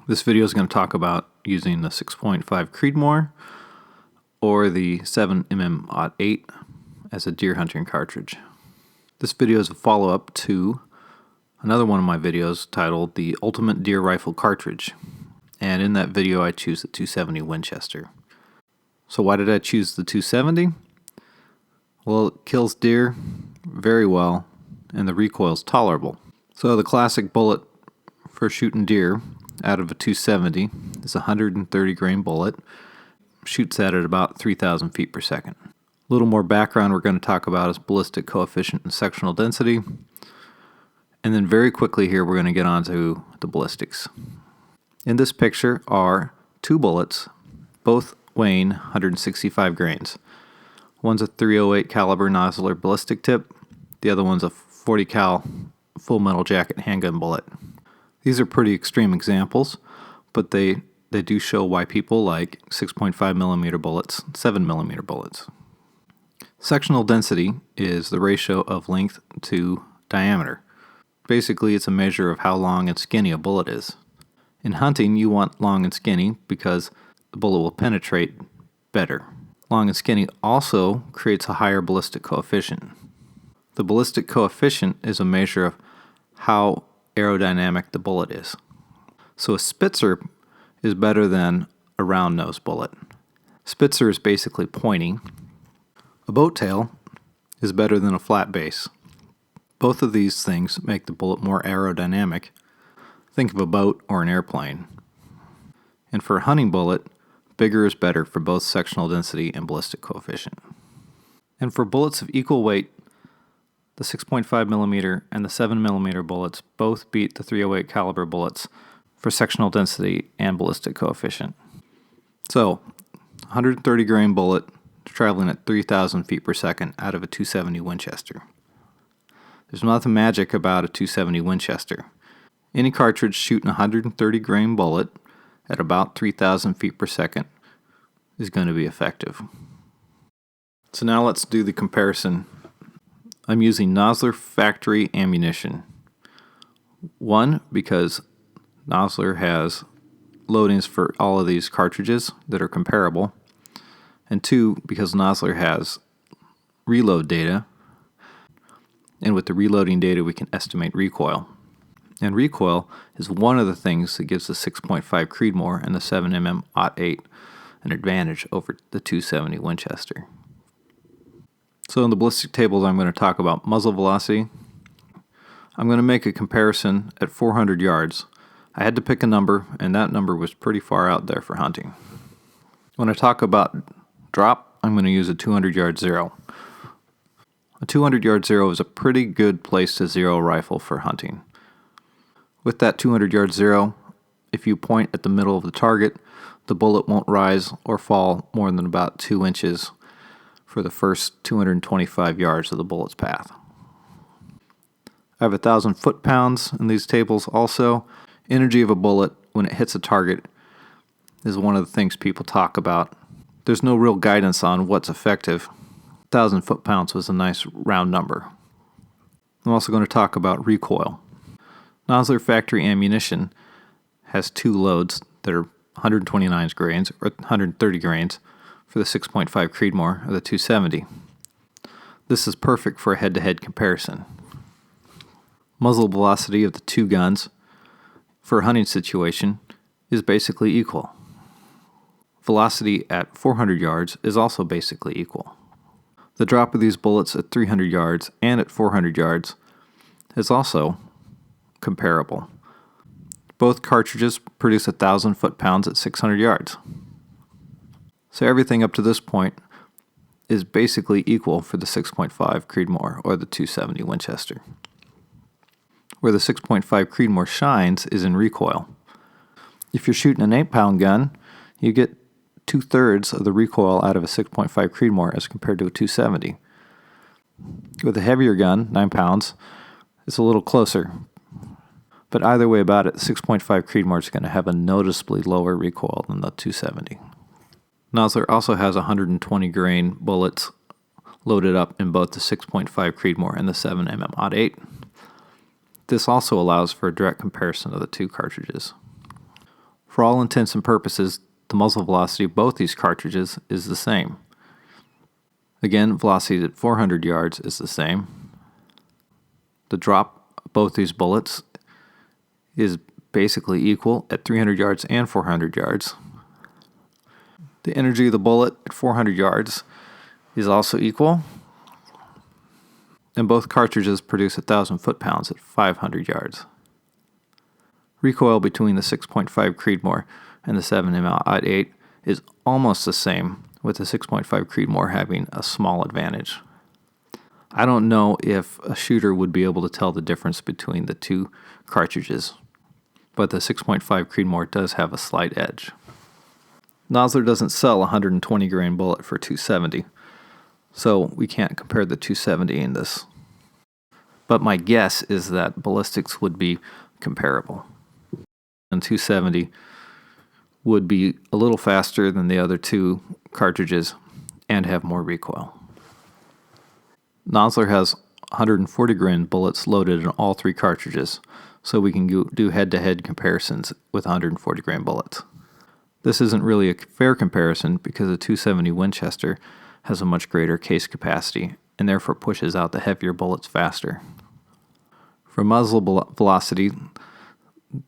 This video is going to talk about using the 6.5 Creedmoor or the 7mm-08 as a deer hunting cartridge. This video is a follow-up to another one of my videos titled The Ultimate Deer Rifle Cartridge, and in that video I choose the 270 Winchester. So why did I choose the 270? Well, it kills deer very well and the recoil is tolerable. So the classic bullet for shooting deer out of a 270 is a 130 grain bullet. Shoots at about 3,000 feet per second. A little more background we're going to talk about is ballistic coefficient and sectional density. And then very quickly here we're going to get on to the ballistics. In this picture are two bullets, both weighing 165 grains. One's a .308 caliber nodular ballistic tip. The other one's a 40 cal full metal jacket handgun bullet. These are pretty extreme examples, but they do show why people like 6.5mm bullets, 7mm bullets. Sectional density is the ratio of length to diameter. Basically, it's a measure of how long and skinny a bullet is. In hunting, you want long and skinny because the bullet will penetrate better. Long and skinny also creates a higher ballistic coefficient. The ballistic coefficient is a measure of how aerodynamic the bullet is. So a Spitzer is better than a round nose bullet. Spitzer is basically pointing. A boat tail is better than a flat base. Both of these things make the bullet more aerodynamic. Think of a boat or an airplane. And for a hunting bullet, bigger is better for both sectional density and ballistic coefficient. And for bullets of equal weight, the 6.5mm and the 7mm bullets both beat the .308 caliber bullets for sectional density and ballistic coefficient. So, 130 grain bullet traveling at 3,000 feet per second out of a 270 Winchester. There's nothing magic about a 270 Winchester. Any cartridge shooting a 130 grain bullet at about 3,000 feet per second is going to be effective. So now let's do the comparison. I'm using Nosler factory ammunition. One, because Nosler has loadings for all of these cartridges that are comparable. And two, because Nosler has reload data. And with the reloading data, we can estimate recoil. And recoil is one of the things that gives the 6.5 Creedmoor and the 7mm-08 an advantage over the 270 Winchester. So in the ballistic tables, I'm going to talk about muzzle velocity. I'm going to make a comparison at 400 yards. I had to pick a number, and that number was pretty far out there for hunting. When I talk about drop, I'm going to use a 200-yard zero. A 200-yard zero is a pretty good place to zero a rifle for hunting. With that 200-yard zero, if you point at the middle of the target, the bullet won't rise or fall more than about 2 inches for the first 225 yards of the bullet's path. I have 1,000 foot-pounds in these tables also. Energy of a bullet when it hits a target is one of the things people talk about. There's no real guidance on what's effective. 1,000 foot-pounds was a nice round number. I'm also going to talk about recoil. Nosler factory ammunition has two loads that are 129 grains or 130 grains for the 6.5 Creedmoor or the 270. This is perfect for a head-to-head comparison. Muzzle velocity of the two guns for a hunting situation is basically equal. Velocity at 400 yards is also basically equal. The drop of these bullets at 300 yards and at 400 yards is also comparable. Both cartridges produce 1,000 foot-pounds at 600 yards. So everything up to this point is basically equal for the 6.5 Creedmoor or the 270 Winchester. Where the 6.5 Creedmoor shines is in recoil. If you're shooting an 8-pound gun, you get 2/3 of the recoil out of a 6.5 Creedmoor as compared to a 270. With a heavier gun, 9 pounds, it's a little closer. But either way about it, the 6.5 Creedmoor is going to have a noticeably lower recoil than the 270. Nosler also has 120 grain bullets loaded up in both the 6.5 Creedmoor and the 7mm-08. This also allows for a direct comparison of the two cartridges. For all intents and purposes, the muzzle velocity of both these cartridges is the same. Again, velocity at 400 yards is the same. The drop of both these bullets is basically equal at 300 yards and 400 yards. The energy of the bullet at 400 yards is also equal, and both cartridges produce 1,000 foot-pounds at 500 yards. Recoil between the 6.5 Creedmoor and the 7mm-08 is almost the same, with the 6.5 Creedmoor having a small advantage. I don't know if a shooter would be able to tell the difference between the two cartridges, but the 6.5 Creedmoor does have a slight edge. Nosler doesn't sell a 120 grain bullet for $270, so we can't compare the 270 in this. But my guess is that Ballistics would be comparable. And 270 would be a little faster than the other two cartridges and have more recoil. Nosler has 140 grain bullets loaded in all three cartridges, so we can do head-to-head comparisons with 140 grain bullets. This isn't really a fair comparison because the 270 Winchester has a much greater case capacity and therefore pushes out the heavier bullets faster. For muzzle velocity,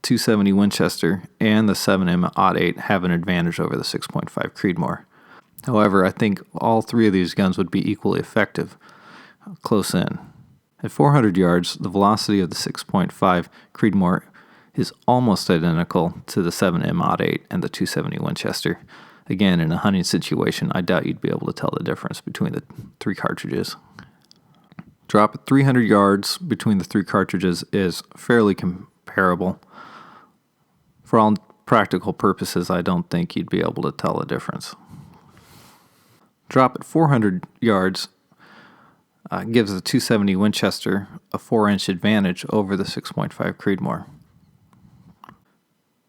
270 Winchester and the 7mm-08 have an advantage over the 6.5 Creedmoor. However, I think all three of these guns would be equally effective close in. At 400 yards, the velocity of the 6.5 Creedmoor is almost identical to the 7mm-08 and the 270 Winchester. Again, in a hunting situation, I doubt you'd be able to tell the difference between the three cartridges. Drop at 300 yards between the three cartridges is fairly comparable. For all practical purposes, I don't think you'd be able to tell the difference. Drop at 400 yards gives the 270 Winchester a 4-inch advantage over the 6.5 Creedmoor.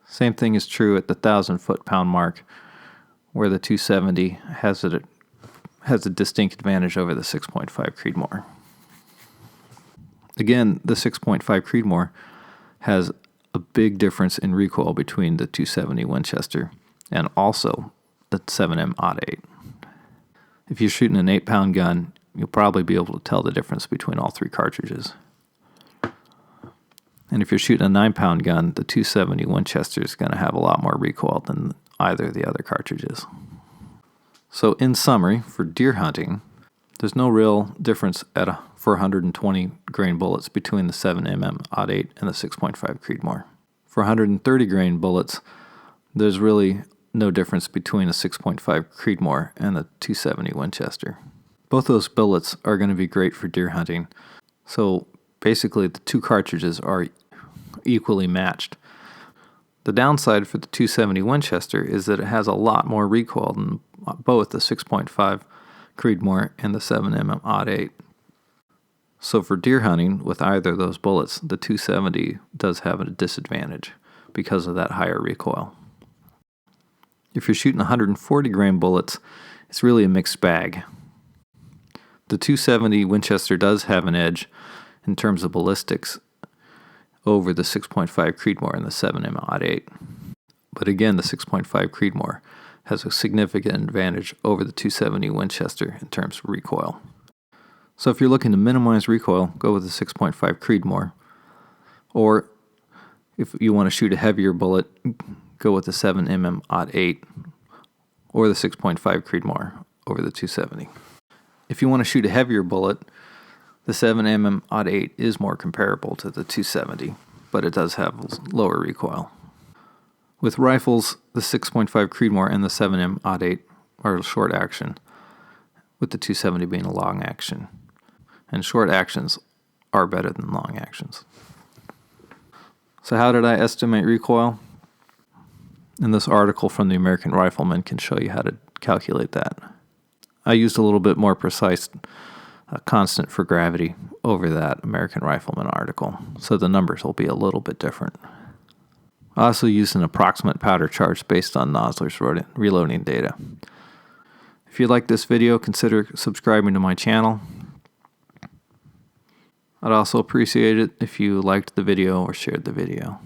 Same thing is true at the 1,000 foot-pound mark, where the 270 has a distinct advantage over the 6.5 Creedmoor. Again, the 6.5 Creedmoor has a big difference in recoil between the 270 Winchester and also the 7mm-08. If you're shooting an 8-pound gun, you'll probably be able to tell the difference between all three cartridges. And if you're shooting a 9-pound gun, the 270 Winchester is going to have a lot more recoil than either of the other cartridges. So in summary, for deer hunting, there's no real difference for 120 grain bullets between the 7mm-08 and the 6.5 Creedmoor. For 130 grain bullets, there's really no difference between the 6.5 Creedmoor and the 270 Winchester. Both those bullets are going to be great for deer hunting, so basically the two cartridges are equally matched. The downside for the 270 Winchester is that it has a lot more recoil than both the 6.5 Creedmoor and the 7mm-08. So for deer hunting with either of those bullets, the 270 does have a disadvantage because of that higher recoil. If you're shooting 140 grain bullets, it's really a mixed bag. The 270 Winchester does have an edge in terms of ballistics over the 6.5 Creedmoor and the 7mm-08. But again, the 6.5 Creedmoor has a significant advantage over the 270 Winchester in terms of recoil. So if you're looking to minimize recoil, go with the 6.5 Creedmoor. Or if you want to shoot a heavier bullet, go with the 7mm-08 or the 6.5 Creedmoor over the 270. If you want to shoot a heavier bullet, the 7mm-08 is more comparable to the 270, but it does have lower recoil. With rifles, the 6.5 Creedmoor and the 7mm-08 are short action, with the 270 being a long action. And short actions are better than long actions. So how did I estimate recoil? And this article from the American Rifleman can show you how to calculate that. I used a little bit more precise constant for gravity over that American Rifleman article, so the numbers will be a little bit different. I also used an approximate powder charge based on Nosler's reloading data. If you like this video, consider subscribing to my channel. I'd also appreciate it if you liked the video or shared the video.